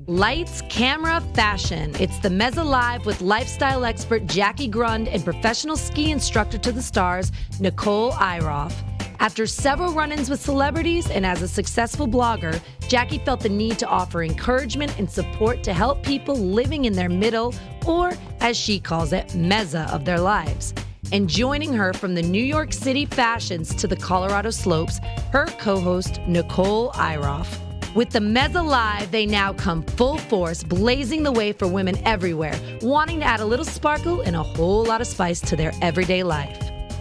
Lights, camera, fashion. It's the Mezza Live with lifestyle expert Jackie Grund and professional ski instructor to the stars, Nicole Iroff. After several run-ins with celebrities and as a successful blogger, Jackie felt the need to offer encouragement and support to help people living in their middle, or as she calls it, mezza of their lives. And joining her from the New York City fashions to the Colorado slopes, her co-host, Nicole Iroff. With the Mezza Live, they now come full force, blazing the way for women everywhere, wanting to add a little sparkle and a whole lot of spice to their everyday life.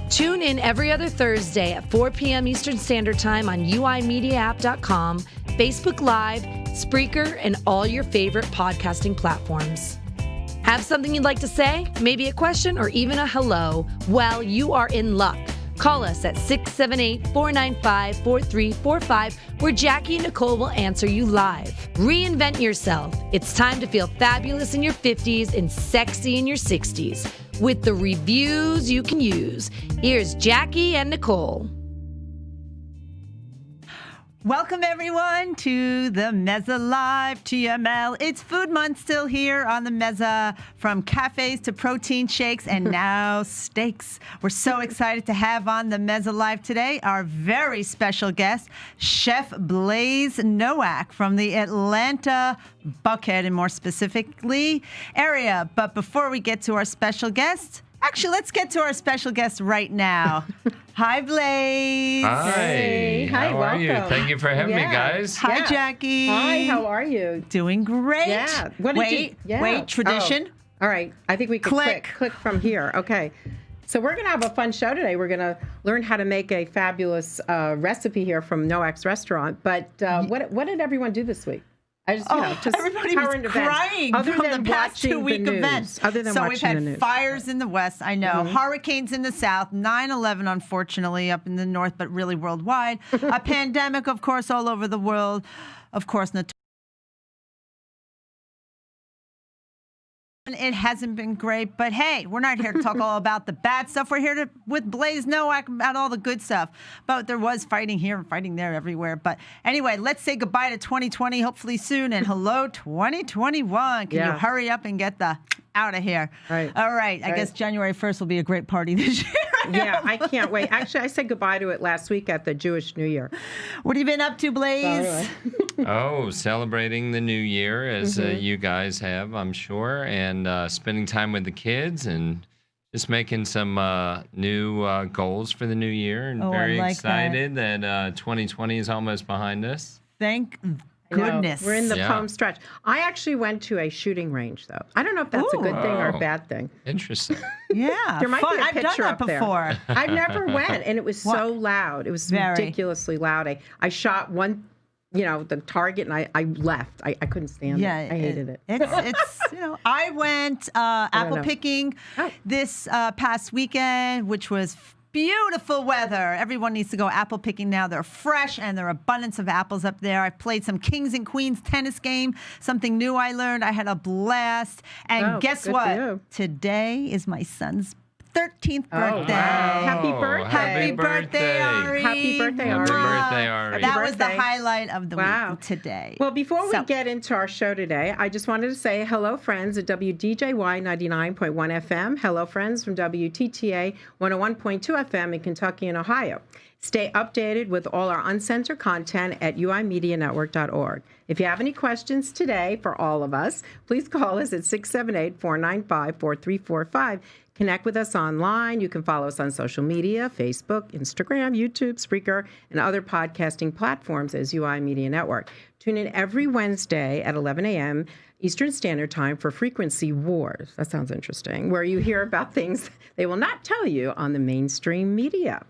Tune in every other Thursday at 4 p.m. Eastern Standard Time on uimediaapp.com, Facebook Live, Spreaker, and all your favorite podcasting platforms. Have something you'd like to say? Maybe a question or even a hello? Well, you are in luck. Call us at 678-495-4345, where Jackie and Nicole will answer you live. Reinvent yourself. It's time to feel fabulous in your 50s and sexy in your 60s. With the reviews you can use, here's Jackie and Nicole. Welcome, everyone, to the Mezza Live TML. It's Food Month still here on the Mezza, from cafes to protein shakes and now steaks. We're so excited to have on the Mezza Live today our very special guest, Chef Blaiss Nowak from the Atlanta, Buckhead, and more specifically, area. But before we get to our special guest, actually, let's get to our special guest right now. Hi, Blaiss. Hi. Hey. Hi, how welcome. are you? Thank you for having me, guys. Hi, Jackie. Hi, how are you? Doing great. Yeah. Wait, tradition. Oh. All right. I think we can click from here. Okay. So we're going to have a fun show today. We're going to learn how to make a fabulous recipe here from Nowak's restaurant. But what did everyone do this week? Everybody was crying other from than the past 2-week events. Other than so watching we've the had news. fires in the west, I know, hurricanes in the south, 9/11, unfortunately, up in the north, but really worldwide. A pandemic, of course, all over the world. Of course, it hasn't been great, but hey, we're not here to talk all about the bad stuff. We're here with Blaiss Nowak about all the good stuff. But there was fighting here and fighting there everywhere. But anyway, let's say goodbye to 2020, hopefully soon, and hello 2021. Can you hurry up and get the out of here? Right. All right. I guess January 1st will be a great party this year. Yeah, I can't wait. Actually, I said goodbye to it last week at the Jewish New Year. What have you been up to, Blaiss? Celebrating the new year as you guys have, I'm sure, and spending time with the kids and just making some new goals for the new year. And very excited that 2020 is almost behind us. Thank goodness. We're in the home stretch. I actually went to a shooting range, though. I don't know if that's a good thing or a bad thing. Interesting. Yeah, there might be a picture I've done that up before. There. I've never went, and it was so loud. It was ridiculously loud. I shot one, the target, and I left. I couldn't stand it. I hated it. It's I went apple picking this past weekend, which was beautiful weather. Everyone needs to go apple picking now. They're fresh and there are abundance of apples up there. I played some Kings and Queens tennis game. Something new I learned. I had a blast. And guess what? Today is my son's 13th birthday. Wow. Happy birthday. Happy birthday, Ari. Happy birthday, Ari. Happy birthday, Ari. That was the highlight of the week today. Well, before we get into our show today, I just wanted to say hello, friends at WDJY 99.1 FM. Hello, friends from WTTA 101.2 FM in Kentucky and Ohio. Stay updated with all our uncensored content at uimedianetwork.org. If you have any questions today for all of us, please call us at 678-495-4345. Connect with us online. You can follow us on social media, Facebook, Instagram, YouTube, Spreaker, and other podcasting platforms as UI Media Network. Tune in every Wednesday at 11 a.m. Eastern Standard Time for Frequency Wars. That sounds interesting, where you hear about things they will not tell you on the mainstream media.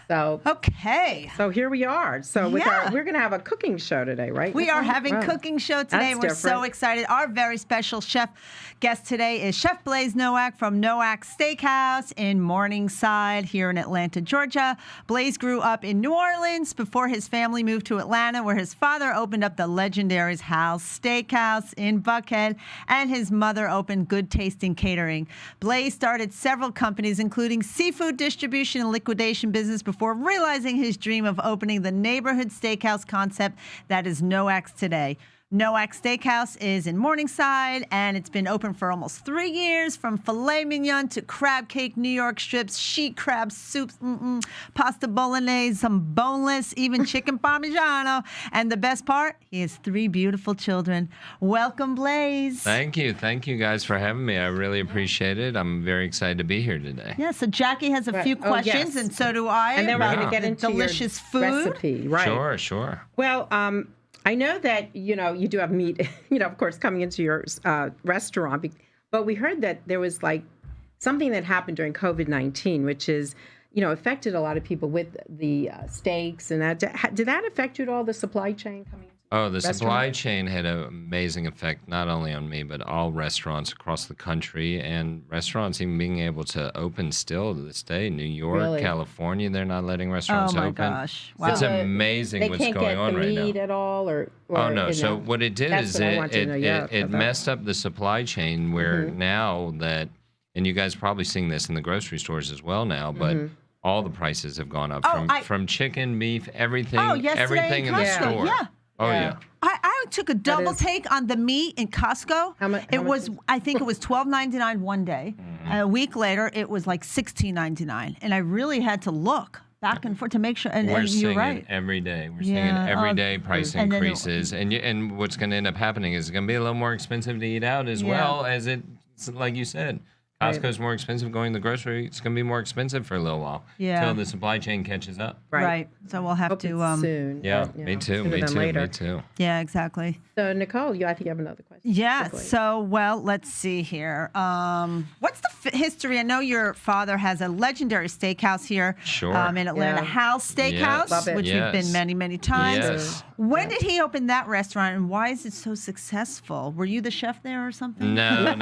So here we are. So we're going to have a cooking show today, right? We are having a cooking show today. We're so excited. Our very special chef guest today is Chef Blaiss Nowak from Nowak's Steakhouse in Morningside here in Atlanta, Georgia. Blaiss grew up in New Orleans before his family moved to Atlanta, where his father opened up the legendary House Steakhouse in Buckhead, and his mother opened Good Tasting Catering. Blaiss started several companies, including seafood distribution and liquidation business, before realizing his dream of opening the neighborhood steakhouse concept that is Nowak's today. Nowak Steakhouse is in Morningside, and it's been open for almost 3 years, from filet mignon to crab cake, New York strips, sheet crab soups, pasta bolognese, some boneless, even chicken parmigiano. And the best part, he has 3 beautiful children. Welcome, Blaiss. Thank you. Thank you guys for having me. I really appreciate it. I'm very excited to be here today. Yeah, so Jackie has a few questions, yes. and so do I. And then we're going to about get into delicious your food. recipe. Right. Sure. Well, I know that, you do have meat, of course, coming into your restaurant. But we heard that there was like something that happened during COVID-19, which is, affected a lot of people with the steaks and that. Did that affect you at all, the supply chain coming into Oh, the restaurant? supply chain had an amazing effect, not only on me, but all restaurants across the country, and restaurants even being able to open still to this day. New York, Really? California, they're not letting restaurants Oh, my open. gosh. It's Wow. amazing They what's can't going get on the right meat now. at all, or Oh, no. So what it did that's is what I want to know, it about. messed up the supply chain where now that, and you guys are probably seeing this in the grocery stores as well now, but all the prices have gone up from chicken, beef, everything, yesterday everything in the Costco, store. yeah. Oh, Yeah. yeah. I took a double is- take on the meat in Costco. How much I think it was $12.99 one day. A week later, it was like $16.99, and I really had to look back and forth to make sure. And We're you're seeing right. it every day. We're seeing Yeah, it every day, price and then increases. And what's going to end up happening is it's going to be a little more expensive to eat out as well as it's like you said. Costco's more expensive. Going to the grocery, it's going to be more expensive for a little while until the supply chain catches up. Right. So we'll have Hope to. it's soon. Yeah, but, me too. sooner Me than too. later. Me too. Yeah, exactly. So, Nicole, I think you have another question. Yeah. Quickly. So, well, let's see here. What's the history? I know your father has a legendary steakhouse here. Sure. In Atlanta, Yeah. Hal's Steakhouse, Love it. which we've Yes. been many, many times. Yes. When did he open that restaurant, and why is it so successful? Were you the chef there or something? No.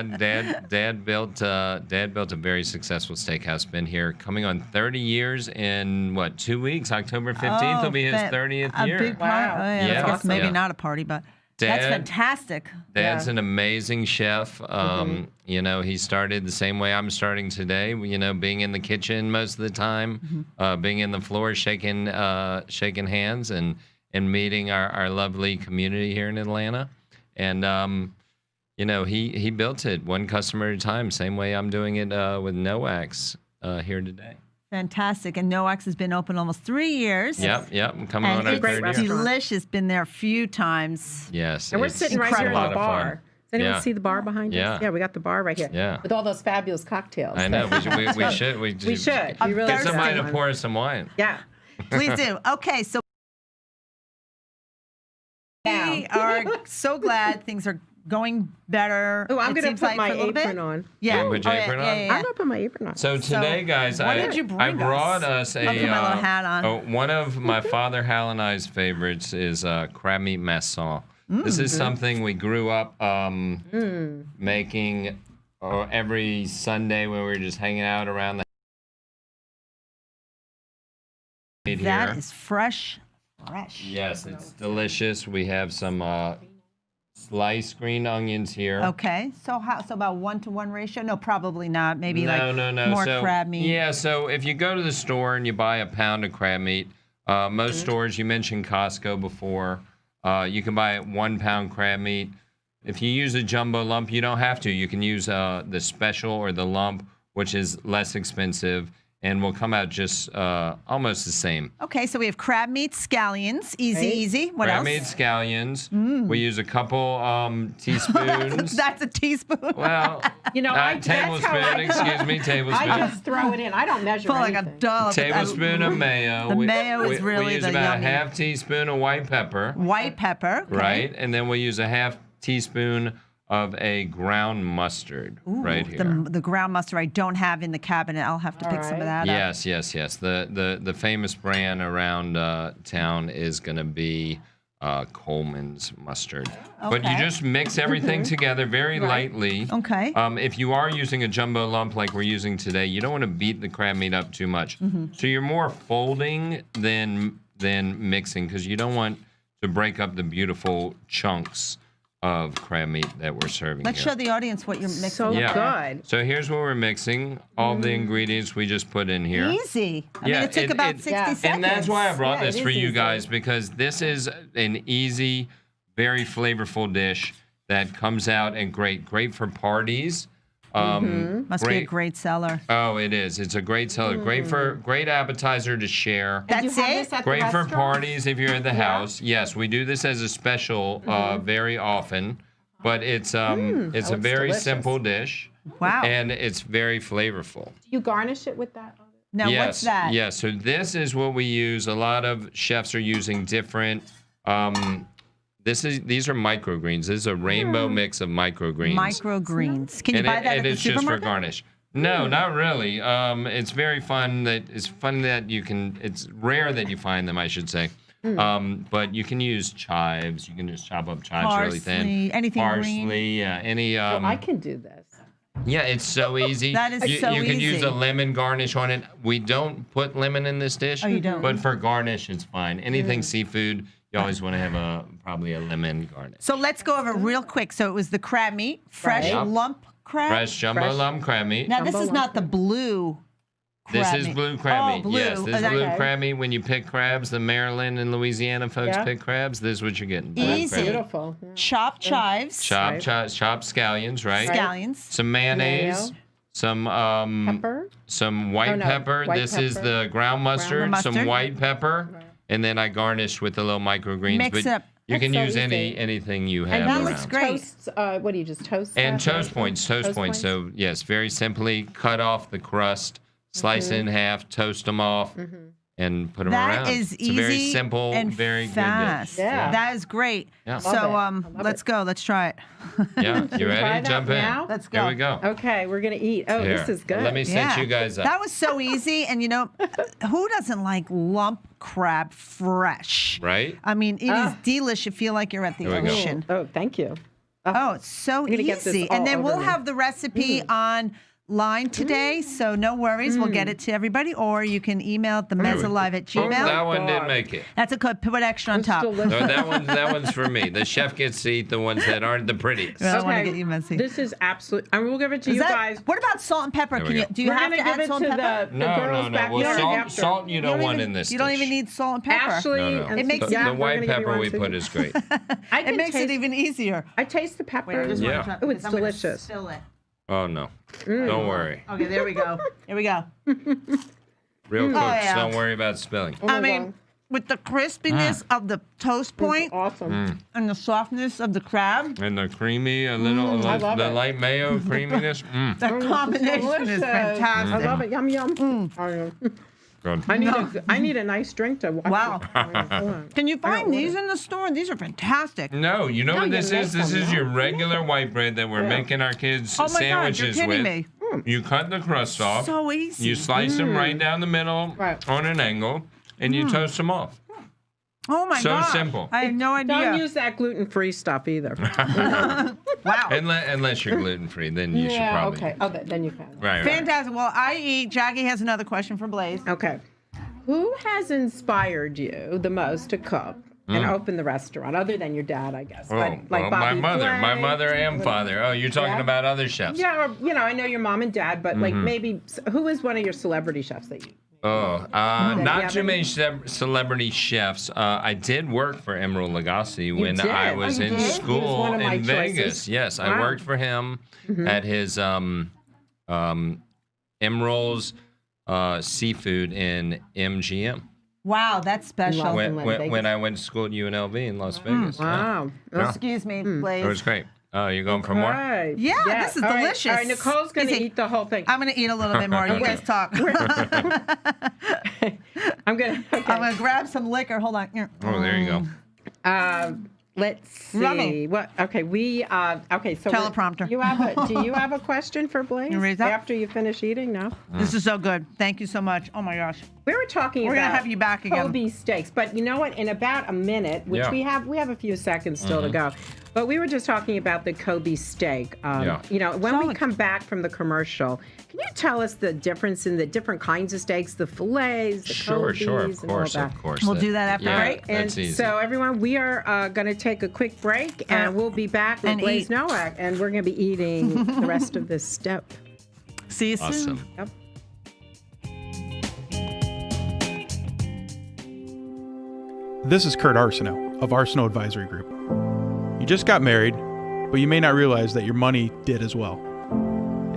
Dad built a very successful steakhouse. Been here coming on 30 years in 2 weeks? October 15th will be his 30th year. A big party. Wow. Oh, yeah, Yeah. I guess maybe Yeah. not a party, but that's Dad- fantastic. Dad's an amazing chef. He started the same way I'm starting today. Being in the kitchen most of the time, being in the floor, shaking hands, and meeting our lovely community here in Atlanta. And he built it one customer at a time, same way I'm doing it with Nowak's here today. Fantastic. And Nowak's has been open almost 3 years. Yep. I'm coming And on our it's third year. delicious. Been there a few times. Yes. And we're it's sitting right here a in lot the of fun. bar. Does anyone Yeah. see the bar behind Yeah. us? Yeah, we got the bar right here. Yeah. With all those fabulous cocktails. I know. We should. We should. We really Get somebody should. to pour us some wine. Yeah. Please do. Okay, so we are so glad things are going better. Oh, I'm it going to seems put like my for a little apron bit. on. Yeah. Put your apron on? I'm going to put my apron on. So today, guys, what I did you bring I brought us? us a I'll put my little hat on. one of my father Hal and I's favorites is crab meat masson. This is something we grew up making every Sunday when we were just hanging out around the That here. is fresh. Yes, it's delicious. We have some sliced green onions here. Okay, so about 1-to-1 ratio? No, probably not. Maybe No. more So, crab meat. Yeah, so if you go to the store and you buy a pound of crab meat, most stores, you mentioned Costco before, you can buy 1 pound crab meat. If you use a jumbo lump, you don't have to. You can use the special or the lump, which is less expensive, and will come out just almost the same. Okay, so we have crab meat, scallions, easy. What Crab else? meat scallions. We use a couple teaspoons. That's a teaspoon. Well, that's how tablespoon, excuse me, tablespoon. I just throw it in. I don't measure Full like a anything. dollop. Tablespoon of mayo. The mayo is really we use the about yummy. a half teaspoon of white pepper, White pepper. Okay. right? And then we'll use a half teaspoon of a ground mustard right here. The ground mustard I don't have in the cabinet. I'll have to pick some of that up. Yes. The famous brand around town is going to be Coleman's mustard. But you Okay. just mix everything together very lightly. Okay. If you are using a jumbo lump like we're using today, you don't want to beat the crab meat up too much. So you're more folding than mixing because you don't want to break up the beautiful chunks of crab meat that we're serving Let's here. show the audience what you're mixing. So up there. good. So here's what we're mixing. All the ingredients we just put in here. Easy. I mean, it took about 60 seconds. And that's why I brought Yeah, this it for is you easy. guys, because this is an easy, very flavorful dish that comes out and great for parties. Must be a great seller. Oh, it is. It's a great seller. Great appetizer to share. And you That's have it? this at the Great for restaurant? parties if you're at the house. Yes, we do this as a special very often, but it's a it's very delicious. simple dish. Wow. And it's very flavorful. Do you garnish it with that? Now, yes, what's that? Yes, so this is what we use. A lot of chefs are using different these are microgreens. This is a rainbow mix of microgreens. Microgreens. Can you buy that at the it's just for supermarket? garnish. No, not really. It's very fun that you can. It's rare that you find them, I should say. But you can use chives. You can just chop up chives really thin. Parsley, anything Parsley, green. yeah, any. I can do this. Yeah, it's so easy. That is you, so You can use easy. a lemon garnish on it. We don't put lemon in this dish. Oh, you don't? But for garnish, it's fine. Anything seafood, you always want to have probably a lemon garnish. So let's go over it real quick. So it was the crab meat, fresh Right. lump crab. Fresh jumbo lump crab meat. Now this Jumbo is not lump the blue This crab is meat. blue crab Oh, meat. blue. Yes, this is Okay. blue crab meat. When you pick crabs, the Maryland and Louisiana folks Yeah. pick crabs. This is what you're getting. Blue Easy. crab meat. Beautiful. Yeah. Chopped chives. Chopped scallions, right? Scallions. Some mayonnaise. Mayo. Some Pepper. some white Oh, no, pepper. white This is pepper. the ground mustard. mustard. Some white pepper, and then I garnished with the little microgreens. Mix but it up. you can That's so use easy. anything you have And that around. looks great. Toast, what do you just toast? And that? toast points. So yes, very simply cut off the crust, slice it in half, toast them off, and put them around. That is it's easy a very simple, and very fast. good dish. Yeah. That is great. Yeah. So Love it. let's go. Let's try it. Yeah, you Try ready? that Jump in. now? Let's go. Here we go. Okay, we're gonna eat. Oh, Here. this is good. Let me set you guys up. That was so easy. And you know, who doesn't like lump crab fresh? Right? I mean, it is delish. You feel like you're at the Here we go. ocean. Oh, thank you. Oh, it's so gonna get this easy. all And then over we'll me. have the recipe online today, so no worries. We'll get it to everybody, or you can email it themezalive@gmail. That one didn't God. make it. That's a code. Put extra on It's top. delicious. No, that one's for me. The chef gets to eat the ones that aren't the prettiest. I don't want to get you messy. This is absolute. I mean, we'll give it to Is you that- guys. What about salt and pepper? There Can we you, go. do you We're have gonna to give add it salt to and pepper? the girls No. back. Well, You don't salt, have to. salt you don't want even, in this You don't dish. even need salt and pepper. Ashley, No. and It makes The, it- the we're white gonna give you pepper one we too. put is great. I It can makes it taste- even easier. I taste the pepper. Yeah. Oh, it's delicious. Spill it. Oh no, don't worry. Okay, there we go. Here we go. Real cooks, yeah. don't worry about spilling. I mean, with the crispiness of the toast point Awesome. and the softness of the crab, And the creamy, I love the it. light mayo creaminess. the combination is Delicious. fantastic. I love it. Yum yum. Good. I need a nice drink to watch. Wow. it. Can you find these in the store? These are fantastic. No, you know No, what you this make is? This them, is yeah. your regular white bread that we're making our kids Oh my God, you're sandwiches kidding with. me. You cut the crust off. So easy. You slice them right down the middle Right. on an angle, and you toast them off. Oh my So God. simple. I had no idea. Don't use that gluten-free stuff either. Wow. Unless you're gluten free, then you should probably. Okay. Oh, then you can. Right. Fantastic. Well, I eat. Jackie has another question for Blaiss. Okay. Who has inspired you the most to cook and open the restaurant, other than your dad, I guess? Oh, well, my Bobby my Flay. mother and father. Oh, you're talking Yeah. about other chefs. Yeah, or, I know your mom and dad, but like maybe who is one of your celebrity chefs that you? Oh, you not have too any? many celebrity chefs. I did work for Emeril Lagasse when did? I Oh, was you in did? He was school one of my in Vegas. choices. Yes, I Wow. worked for him at his Emeril's Seafood in MGM Wow, that's special. Love when, in when, Vegas. when I went to school at UNLV in Las Vegas. Wow. Yeah. Excuse me, It Blaiss. was great. Oh, you're going for more? Right. Yeah, this is All right. delicious. All right, Nicole's going to Easy. eat the whole thing. I'm going to eat a little bit more. You guys talk. I'm going to. Okay. I'm going to grab some liquor. Hold on. Oh, there you go. Let's see. Rummy. What? Okay, okay. So Teleprompter. Do you have a question for Blaiss You raise up? after you finish eating? No. This is so good. Thank you so much. Oh my gosh. We were talking We're about gonna have you back again. Kobe steaks, but you know what? In about a minute, which we have a few seconds still to go. But we were just talking about the Kobe steak. You know, when we come back from the commercial, can you tell us the difference in the different kinds of steaks, the fillets, the Kobe's, of course. We'll do that after break. And so, everyone, we are going to take a quick break, and we'll be back with Blaiss Nowak, and we're going to be eating the rest of this step. See you soon. Awesome. Yep. This is Kurt Arsenault of Arsenault Advisory Group. You just got married, but you may not realize that your money did as well.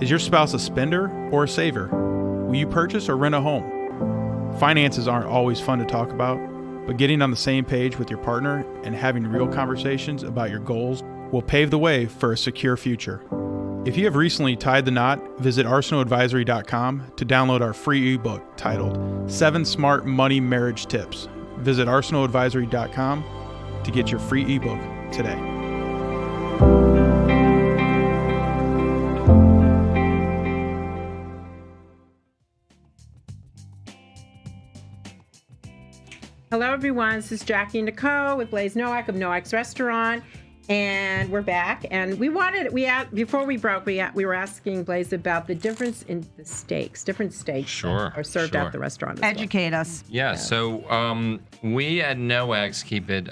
Is your spouse a spender or a saver? Will you purchase or rent a home? Finances aren't always fun to talk about, but getting on the same page with your partner and having real conversations about your goals will pave the way for a secure future. If you have recently tied the knot, visit arsenaultadvisory.com to download our free ebook titled 7 Smart Money Marriage Tips. Visit arsenaultadvisory.com to get your free ebook today. Hello, everyone. This is Jackie and Nicole with Blaiss Nowak of Nowak's Restaurant. And we're back. And before we broke, we were asking Blaiss about the difference in the steaks. Different steaks that are served at the restaurant as Educate us. Yeah, so we at Nowak's keep it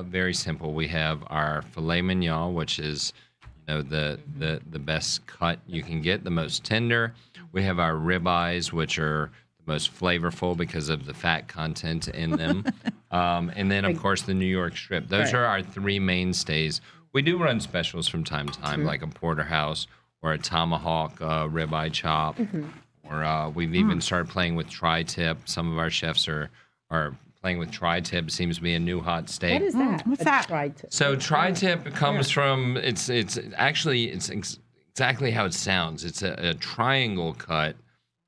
very simple. We have our filet mignon, which is the best cut you can get, the most tender. We have our ribeyes, which are the most flavorful because of the fat content in them. And then, of course, the New York strip. Those are our three mainstays. We do run specials from time to time, like a porterhouse or a tomahawk ribeye chop. Or we've even started playing with tri-tip. Some of our chefs are playing with tri-tip. Seems to be a new hot steak. What is that? What's that? Tri-tip. So tri-tip comes from, it's exactly how it sounds. It's a triangle cut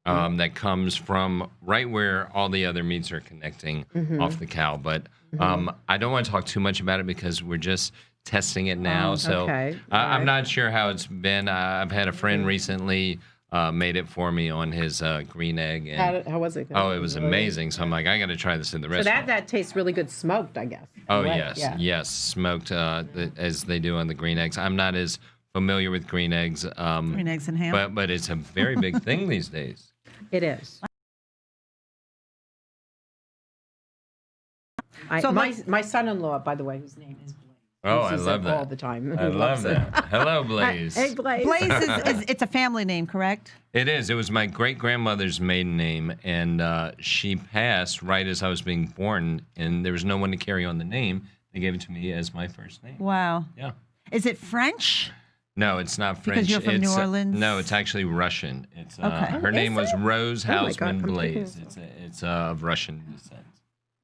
that comes from right where all the other meats are connecting off the cow. But I don't want to talk too much about it because we're just testing it now. I'm not sure how it's been. I've had a friend recently made it for me on his green egg. And, how was it? Oh, it was amazing. So I'm like, I got to try this in the restaurant. So that tastes really good smoked, I guess. Oh, yes, smoked as they do on the green eggs. I'm not as familiar with green eggs. Green eggs and ham. But it's a very big thing these days. It is. My son-in-law, by the way, whose name is Blaiss. Oh, I love that. All the time. I love that. Hello, Blaiss. Hey, Blaiss. Blaiss it's a family name, correct? It is. It was my great-grandmother's maiden name, and she passed right as I was being born, and there was no one to carry on the name. They gave it to me as my first name. Wow. Yeah. Is it French? No, it's not French. Because you're from New Orleans? No, it's actually Russian. It's Okay. Her name was Rose Hausman God, Blaiss. It's of Russian descent.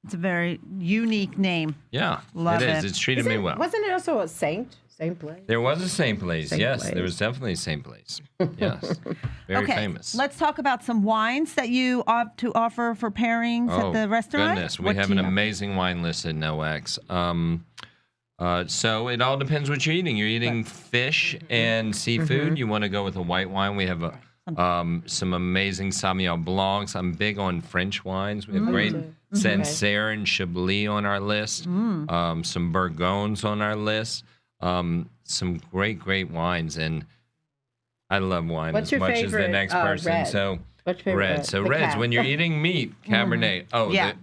It's a very unique name. Yeah, Love it is. it. It's treated me well. Wasn't it also a Saint Blaiss? There was a St. Blaiss. Yes, Blaiss. there was definitely a St. Blaiss. Yes, very famous. Let's talk about some wines that you opt to offer for pairings at the restaurant. Goodness, we have an amazing wine list at Nowak's. So it all depends what you're eating. You're eating fish and seafood. You want to go with a white wine. We have some amazing Sauvignon Blancs. I'm big on French wines. We have great Sancerre and Chablis on our list. Some Bourgognes on our list. Some great wines. And I love wine What's as your much favorite, as the next person. red? So What's your favorite red. So the reds, cab. when you're eating meat, Cabernet.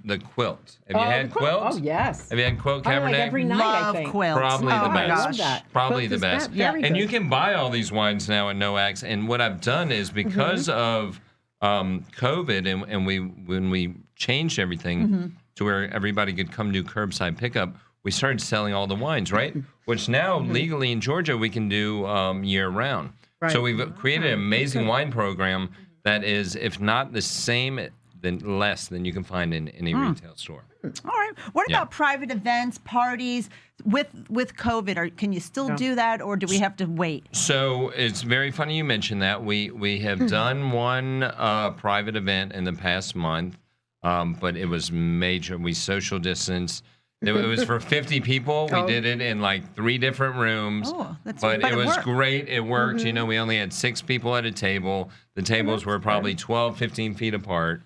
the quilt. Have you had quilt? Oh, yes. Have you had quilt I Cabernet? like every night, I Love think. quilts. Probably oh the my best. gosh. that. Probably Quilt the is best. very And good. you can buy all these wines now at Nowak's. And what I've done is because of COVID and when we changed everything to where everybody could come do curbside pickup, we started selling all the wines, right? Which now legally in Georgia we can do year round. Right. So we've created an amazing wine program that is, if not the same, then less than you can find in any retail store. All right. What about private events, parties with COVID? Can you still do that, or do we have to wait? So it's very funny you mentioned that. We have done one private event in the past month, but it was major. We social distanced. It was for 50 people. We did it in like 3 different rooms. Oh, but it was worked. great. It worked. We only had 6 people at a table. The tables were probably 12, 15 feet apart.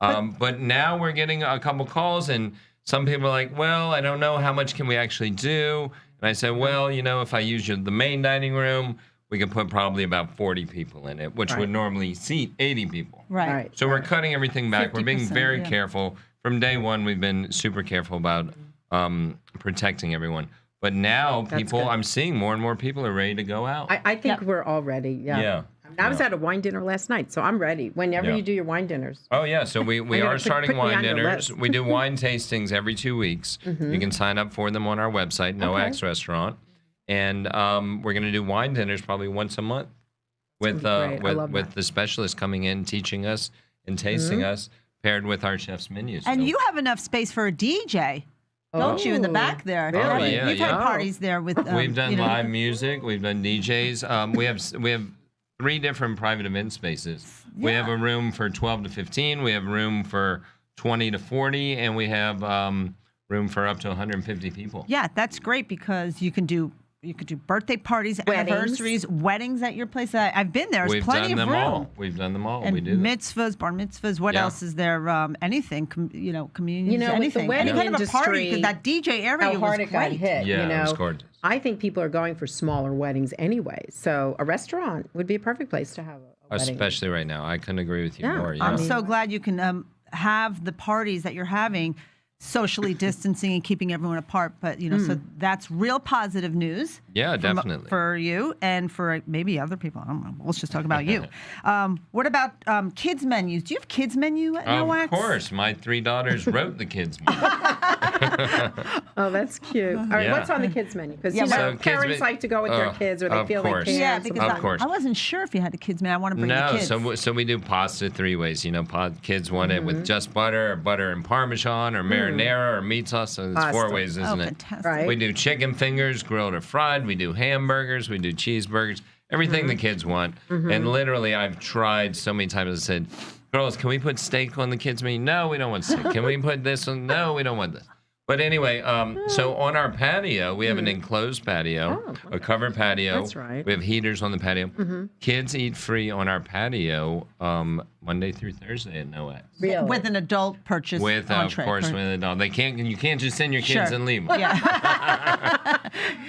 But now we're getting a couple calls, and some people are like, well, I don't know, how much can we actually do? And I said, well, if I use the main dining room, we can put probably about 40 people in it, which would normally seat 80 people. Right. So we're cutting everything back. We're being very yeah. careful. From day one, we've been super careful about protecting everyone. But now I'm seeing more and more people are ready to go out. I think we're all ready. Yeah. I was at a wine dinner last night, so I'm ready. Whenever you do your wine dinners. Oh, yeah. So we are starting wine dinners. list. We do wine tastings every 2 weeks. You can sign up for them on our website, Nowak's Restaurant. And we're going to do wine dinners probably once a month with the specialists coming in, teaching us and tasting us, paired with our chef's menus. And you have enough space for a DJ. Don't you, in the back there? Really? Oh, yeah, We've had parties there with. We've done live music. We've done DJs. We have 3 different private event spaces. Yeah. We have a room for 12 to 15. We have room for 20 to 40, and we have room for up to 150 people. Yeah, that's great because you could do birthday parties, anniversaries, weddings at your place. I've been there. There's plenty of room. We've done them all. And we do mitzvahs, bar mitzvahs. What else is there? Anything, communions, anything. With the wedding any kind of a party, industry, that DJ area how hard was it got great. hit. Yeah, it was gorgeous. I think people are going for smaller weddings anyway. So a restaurant would be a perfect place to have a wedding. Especially right now. I couldn't agree with you more. I'm so glad you can have the parties that you're having socially distancing and keeping everyone apart. But, so that's real positive news. Yeah, definitely. For you and for maybe other people. I don't know. Let's just talk about you. What about kids' menus? Do you have kids' menu at Nowak's? Of course. My 3 daughters wrote the kids' menu. Oh, that's cute. All right, what's on the kids' menu? Because parents like to go with their kids or they feel they can. Yeah, because I wasn't sure if you had a kids' menu. I want to bring the kids. So we do pasta 3 ways. Kids want it with just butter, or butter and Parmesan, or marinara, or meat sauce. So it's 4 ways, isn't it? Fantastic. Right. We do chicken fingers, grilled or fried. We do hamburgers. We do cheeseburgers. Everything the kids want. And literally, I've tried so many times. I said, girls, can we put steak on the kids' menu? No, we don't want steak. Can we put this on? No, we don't want this. But anyway, so on our patio, we have an enclosed patio, a covered patio. That's right. We have heaters on the patio. Kids eat free on our patio Monday through Thursday at Nowak's. Really? With an adult purchase With, entree, of course, with an adult. You can't just send your kids and leave them. Yeah.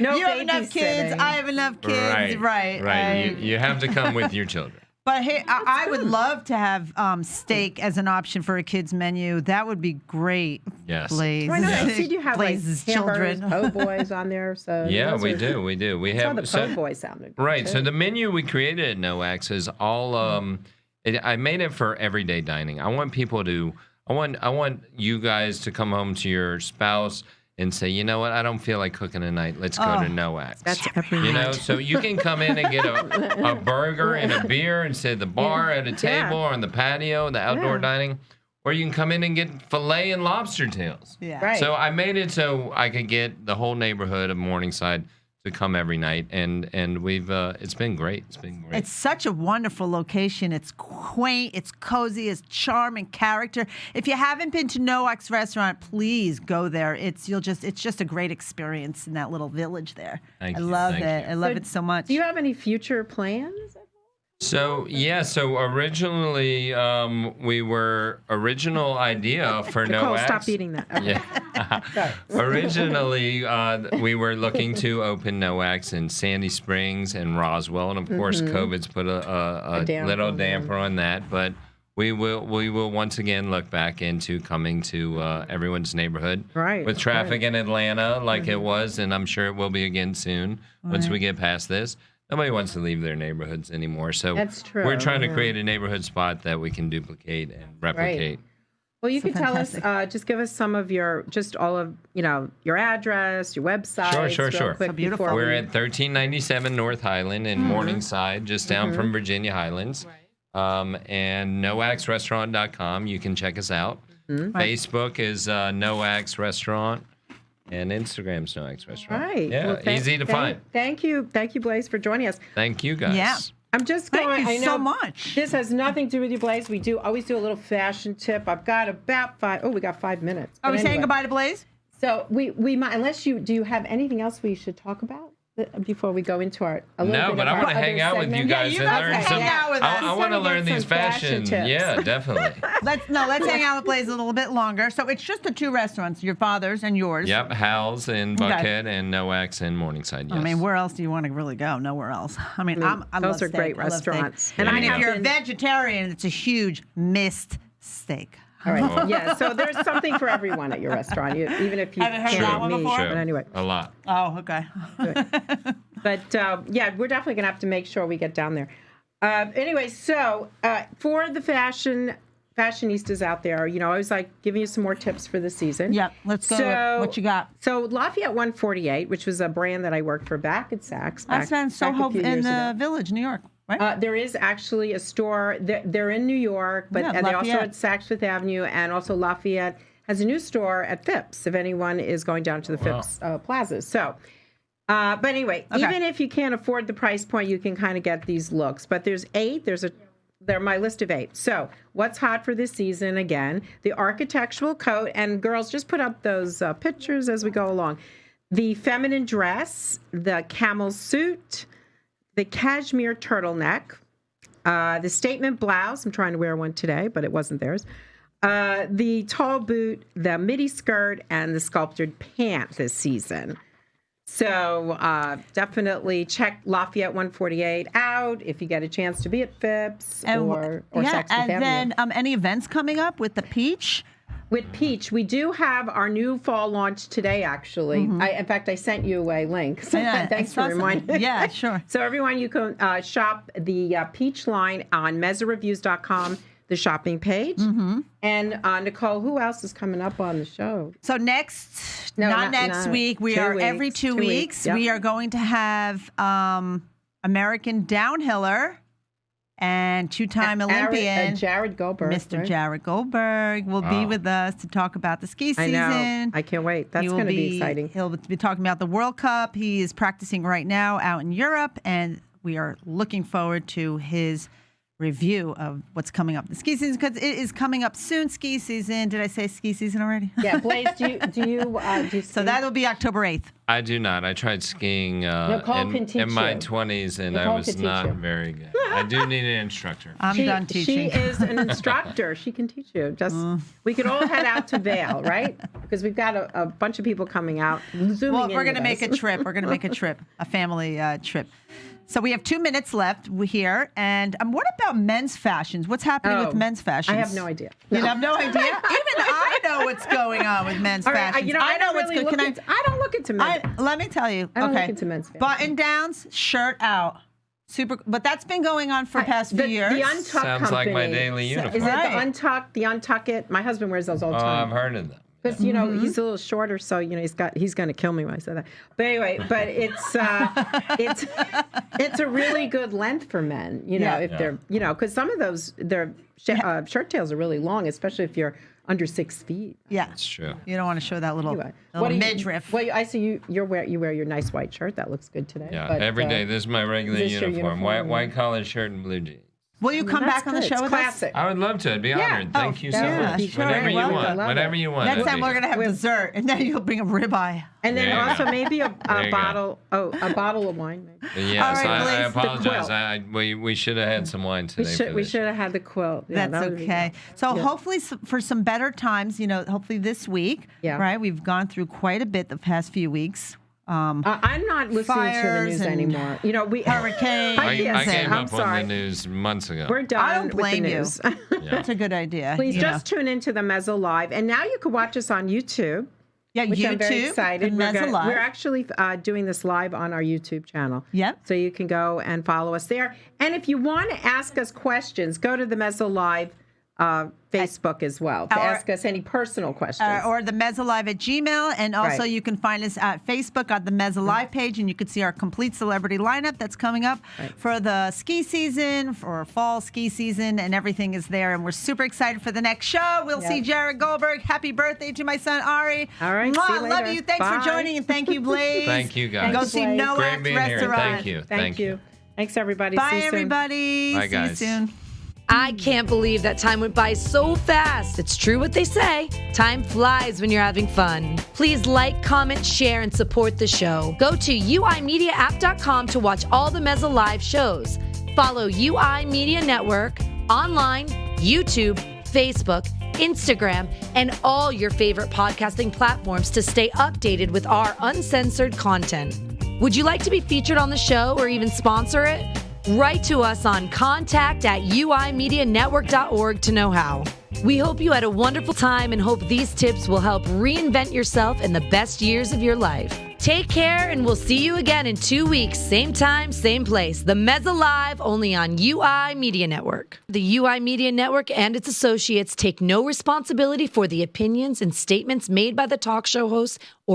No you have enough kids. I have enough kids. Right. You have to come with your children. But hey, I would love to have steak as an option for a kid's menu. That would be great. Yes. Blaiss. Why not? I see you have Blaiss' hamburgers, children. po' boys on there. So Yeah, we do. We have the po' boy sounded good, right. too. So the menu we created at Nowak's is all. I made it for everyday dining. I want people to. I want you guys to come home to your spouse and say, you know what, I don't feel like cooking tonight. Let's go to Nowak's. That's every night. So you can come in and get a burger and a beer and sit at the bar, at a table, or on the patio, the outdoor dining. Or you can come in and get filet and lobster tails. Yeah. Right. So I made it so I could get the whole neighborhood of Morningside to come every night, and we've it's been great. It's been great. It's such a wonderful location. It's quaint, it's cozy, it's charm and character. If you haven't been to Nowak's Restaurant, please go there. It's just a great experience in that little village there. Thank I you. love Thank it. you. I love it so much. Do you have any future plans? So originally original idea for Nicole, Nowak's. stop eating that. Okay. Yeah. Originally, we were looking to open Nowak's in Sandy Springs and Roswell, and of course, COVID's put a little damper on that. But we will once again look back into coming to everyone's neighborhood, Right. with traffic in Atlanta like it was, and I'm sure it will be again soon once we get past this. Nobody wants to leave their neighborhoods anymore, so That's true, we're trying to create a neighborhood spot that we can duplicate and replicate. Well, you can fantastic. tell us, just give us some of your address, your website. Sure. Quick So beautiful. before We're we- at 1397 North Highland in Morningside, just down from Virginia Highlands. And nowaksrestaurant.com. You can check us out. Facebook is Nowak's Restaurant, and Instagram's Nowak's Restaurant. Right. Yeah, Well, easy to find. Thank you, Blaiss, for joining us. Thank you, guys. Yeah. I'm just going. Thank you I know so much. This has nothing to do with you, Blaiss. We always do a little fashion tip. I've got about 5. Oh, we got 5 minutes. Are we But saying anyway. goodbye to Blaiss? So we might, unless do you have anything else we should talk about? before we go into our a little No, bit but of I our want to hang other out with you segment? guys you and guys learn can some. hang out with us. I want to Gotta get learn these some fashion tips. Yeah, definitely. Let's hang out with Blaiss a little bit longer. So it's just the 2 restaurants, your father's and yours. Yep, Hal's in Buckhead and Nowak's in Morningside. Yes. I mean, where else do you want to really go? Nowhere else. I mean, I love those are steak. great I love steak. restaurants. And I mean, Yeah. if you're a vegetarian, it's a huge missed steak. All right. Yeah. So there's something for everyone at your restaurant, even if you Haven't heard can't that one eat meat. before? But anyway. A lot. Oh, okay. But yeah, we're definitely gonna have to make sure we get down there. Anyway, so for the fashionistas out there, I was like giving you some more tips for the season. Yeah, let's go. So, What you got? So Lafayette 148, which was a brand that I worked for back at Saks. That's in Soho in the Village, New York, right? There is actually a store. They're in New York, but Yeah, they also Lafayette. at Saks Fifth Avenue, and also Lafayette has a new store at Phipps. If anyone is going down to the Phipps Plaza, so. But anyway, even if you can't afford the price point, you can kind of get these looks. But there's 8. They're my list of 8. So what's hot for this season? Again, the architectural coat, and girls, just put up those pictures as we go along. The feminine dress, the camel suit, the cashmere turtleneck, the statement blouse. I'm trying to wear one today, but it wasn't theirs. The tall boot, the midi skirt, and the sculptured pant this season. So definitely check Lafayette 148 out if you get a chance to be at Phipps or Saks Fifth Avenue. And then any events coming up with the Peach? With Peach, we do have our new fall launch today, actually. In fact, I sent you a link. So thanks for reminding me. Yeah, sure. So everyone, you can shop the Peach line on mezzareviews.com, the shopping page. And Nicole, who else is coming up on the show? So not next week. We are every 2 weeks. Yep. We are going to have American downhiller and 2-time Olympian Jared Goldberg. Mr. Right? Jared Goldberg will be with us to talk about the ski season. I know. I can't wait. That's going to be exciting. He'll be talking about the World Cup. He is practicing right now out in Europe, and we are looking forward to his review of what's coming up the ski season, because it is coming up soon. Ski season. Did I say ski season already? Yeah, Blaiss, do you So that'll be October 8th. I do not. I tried skiing in my 20s, and I was not very good. I do need an instructor. I'm done teaching. She is an instructor. She can teach you. We could all head out to Vail, right? Because we've got a bunch of people coming out. Well, we're going to make a trip. We're going to make a trip, a family trip. So we have 2 minutes left here. And what about men's fashions? What's happening with men's fashions? I have no idea. You have no idea? Even I know what's going on with men's fashions. I know what's good. I don't look into men's. Let me tell you. I don't look into men's fashion. Button downs, shirt out. Super, but that's been going on for the past few years. The Untuck Sounds company. like my daily uniform. Is it the Untuck It? My husband wears those all the time. I've heard of them. Because he's a little shorter, so he's going to kill me when I say that. But anyway, it's a really good length for men. If they're because some of those their shirt tails are really long, especially if you're under 6 feet. Yeah, That's true. You don't want to show that little midriff. Well, I see you wear your nice white shirt. That looks good today. Yeah, but, every day. This is my regular uniform. White collar shirt and blue jeans. Will you come back on the show it's with classic. I would love to. I'd be honored. Thank you so much. sure. Whatever you Welcome. want. Whatever you want. Next time we're gonna have dessert, and then you'll bring a ribeye. And then There you also go. maybe a There you bottle of wine. Maybe. Yes, All right, I Blaiss, the apologize. We should have had some wine today. We should have had the quilt. Yeah, That's okay. So hopefully for some better times, hopefully this week, right? We've gone through quite a bit the past few weeks. I'm not listening to the news anymore. Hurricanes. I came I'm up sorry. on the news months ago. We're done I don't blame with you. the news. That's a good idea. Please just tune into the Mezzo Live. And now you can watch us on YouTube. Yeah, which I'm very YouTube, excited. and Mezzo Live. We're actually doing this live on our YouTube channel. Yep. So you can go and follow us there. And if you want to ask us questions, go to the Mezzo Live Facebook as well to ask us any personal questions. Or the Mezzolive at Gmail. And also Right. you can find us at Facebook on the Mezzolive page, and you can see our complete celebrity lineup that's coming up for the ski season, for fall ski season, and everything is there. And we're super excited for the next show. We'll see Jared Goldberg. Happy birthday to my son, Ari. All right, Mwah, see you later. love you. Thanks Bye. for joining, and thank you, Blaiss. Thank you, guys. Go see Blaiss. Nowak's Great being here. Restaurant. Thank you. Thank you. Thanks, everybody. Bye, See you soon. everybody. Bye, See you guys. soon. I can't believe that time went by so fast. It's true what they say. Time flies when you're having fun. Please like, comment, share, and support the show. Go to uimediaapp.com to watch all the Mezza Live shows. Follow UI Media Network online, YouTube, Facebook, Instagram, and all your favorite podcasting platforms to stay updated with our uncensored content. Would you like to be featured on the show or even sponsor it? Write to us on contact@uimedianetwork.org to know how. We hope you had a wonderful time and hope these tips will help reinvent yourself in the best years of your life. Take care, and we'll see you again in 2 weeks, same time, same place. The Mezza Live, only on UI Media Network. The UI Media Network and its associates take no responsibility for the opinions and statements made by the talk show hosts or